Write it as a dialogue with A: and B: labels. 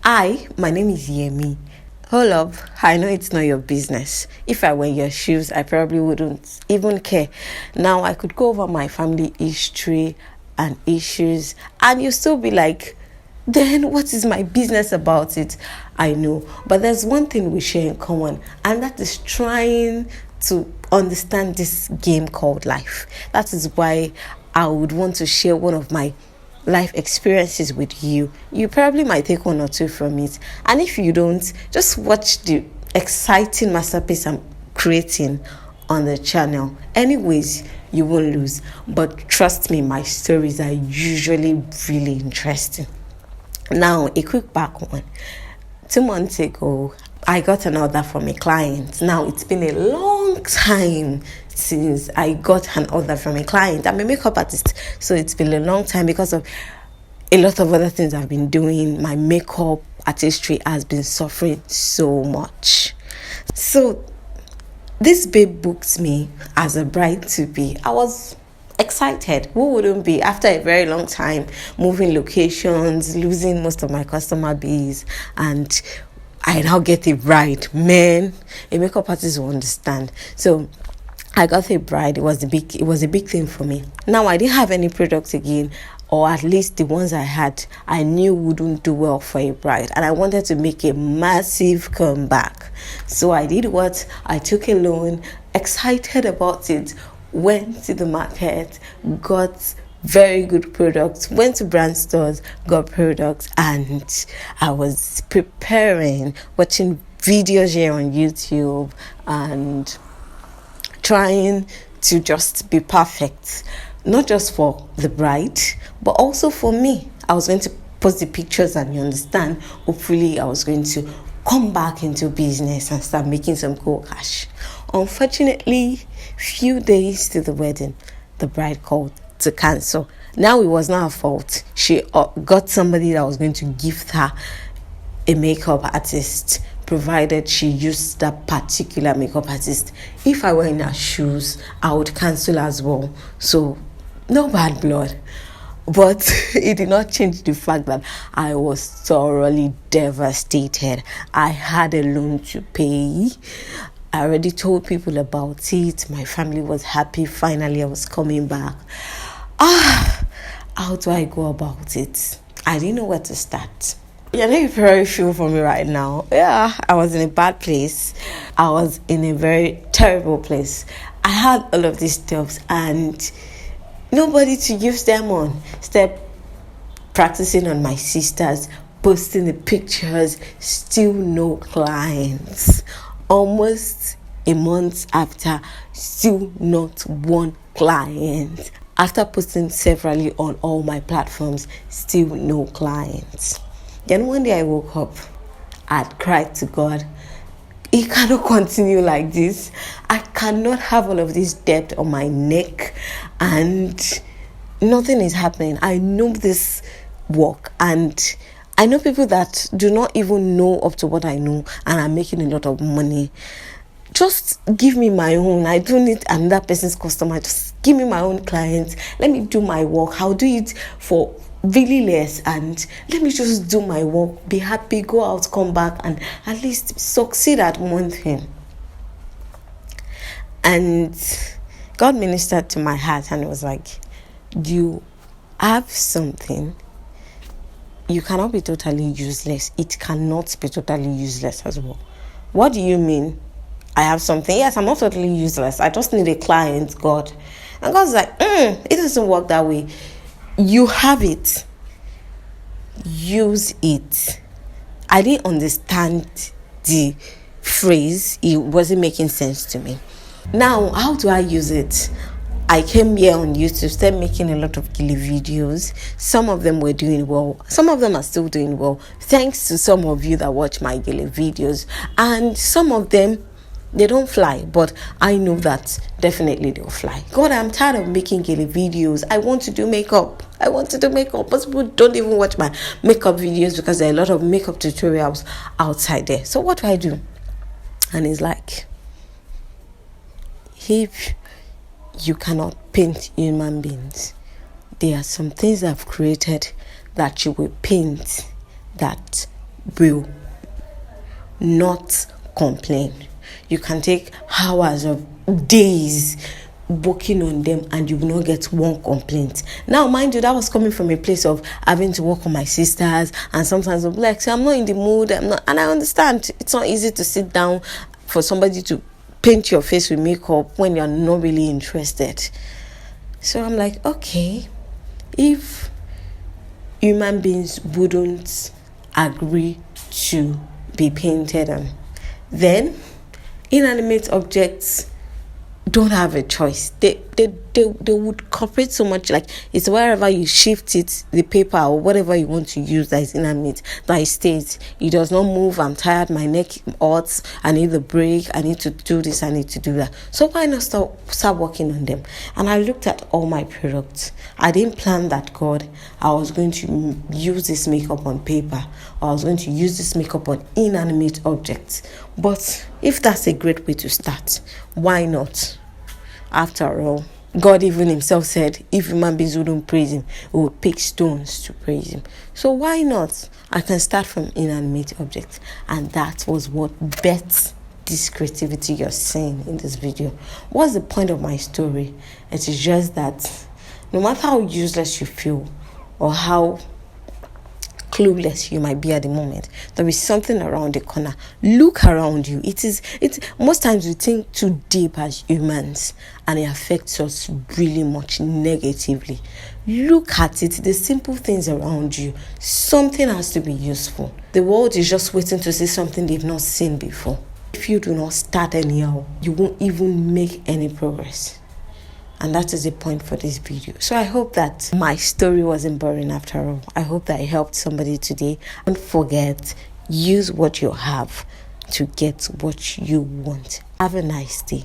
A: Hi, my name is Yemi. Hold up, I know it's not your business. If I were in your shoes, I probably wouldn't even care. Now, I could go over my family history and issues, and you still be like, then what is my business about it? I know, but there's one thing we share in common, and that is trying to understand this game called life. That is why I would want to share one of my life experiences with you. You probably might take one or two from it, and if you don't, just watch the exciting masterpiece I'm creating on the channel. Anyways, you won't lose, but trust me, my stories are usually really interesting. Now, a quick back one. 2 months ago, I got an order from a client. Now, it's been a long time since I got an order from a client. I'm a makeup artist, so it's been a long time because of a lot of other things I've been doing. My makeup artistry has been suffering so much. So, this babe booked me as a bride to be. I was excited. Who wouldn't be after a very long time moving locations, losing most of my customer base, and I now get a bride. Man, a makeup artist will understand. So I got a bride. It was a big thing for me. Now I didn't have any products again, or at least the ones I had I knew wouldn't do well for a bride, and I wanted to make a massive comeback. So I did what? I took a loan, excited about it, went to the market, got very good products, went to brand stores, got products, and I was preparing, watching videos here on YouTube and trying to just be perfect, not just for the bride, but also for me. I was going to post the pictures, and you understand, hopefully I was going to come back into business and start making some cool cash. Unfortunately, few days to the wedding, the bride called to cancel. Now it was not her fault. She got somebody that was going to gift her a makeup artist, provided she used that particular makeup artist. If I were in her shoes, I would cancel as well. So, no bad blood. But it did not change the fact that I was thoroughly devastated. I had a loan to pay. I already told people about it. My family was happy. Finally, I was coming back. How do I go about it? I didn't know where to start. You're not very feel for me right now. Yeah, I was in a bad place. I was in a very terrible place. I had all of these steps and nobody to use them on. Step practicing on my sisters, posting the pictures, still no clients. Almost a month after, still not one client. After posting severally on all my platforms, still no clients. Then one day I woke up, I'd cried to God, it cannot continue like this. I cannot have all of this debt on my neck and nothing is happening. I know this work, and I know people that do not even know up to what I know and are making a lot of money. Just give me my own. I don't need another person's customer. Just give me my own clients. Let me do my work. I'll do it for really less, and let me just do my work, be happy, go out, come back, and at least succeed at one thing. And God ministered to my heart and was like, you have something. You cannot be totally useless. It cannot be totally useless as well. What do you mean? I have something. Yes, I'm not totally useless. I just need a client, God. And God's like, it doesn't work that way. You have it. Use it. I didn't understand the phrase. It wasn't making sense to me. Now, how do I use it? I came here on YouTube, started making a lot of Gilly videos. Some of them were doing well. Some of them are still doing well. Thanks to some of you that watch my Gilly videos. And some of them, they don't fly, but I know that definitely they'll fly. God, I'm tired of making Gilly videos. I want to do makeup. But people don't even watch my makeup videos because there are a lot of makeup tutorials outside there. So what do I do? And it's like, if you cannot paint human beings, there are some things I've created that you will paint that will not complain. You can take hours of days working on them and you will not get one complaint. Now, mind you, that was coming from a place of having to work on my sisters, and sometimes I'm like, so I'm not in the mood, and I understand it's not easy to sit down for somebody to paint your face with makeup when you're not really interested. So I'm like, okay, if human beings wouldn't agree to be painted on, then inanimate objects don't have a choice. They would cooperate so much. Like, it's wherever you shift it, the paper or whatever you want to use that is inanimate, that it stays. It does not move. I'm tired, my neck hurts, I need a break, I need to do this, I need to do that. So why not start working on them? And I looked at all my products. I didn't plan that, God, I was going to use this makeup on paper, or I was going to use this makeup on inanimate objects. But if that's a great way to start, why not? After all, God even himself said, if human beings wouldn't praise him, we would pick stones to praise him. So why not? I can start from inanimate objects. And that was what birthed this creativity you're seeing in this video. What's the point of my story? It is just that no matter how useless you feel or how clueless you might be at the moment, there is something around the corner. Look around you. It's most times we think too deep as humans, and it affects us really much negatively. Look at it, the simple things around you. Something has to be useful. The world is just waiting to see something they've not seen before. If you do not start anyhow, you won't even make any progress. And that is the point for this video. So I hope that my story wasn't boring after all. I hope that it helped somebody today. Don't forget, use what you have to get what you want. Have a nice day.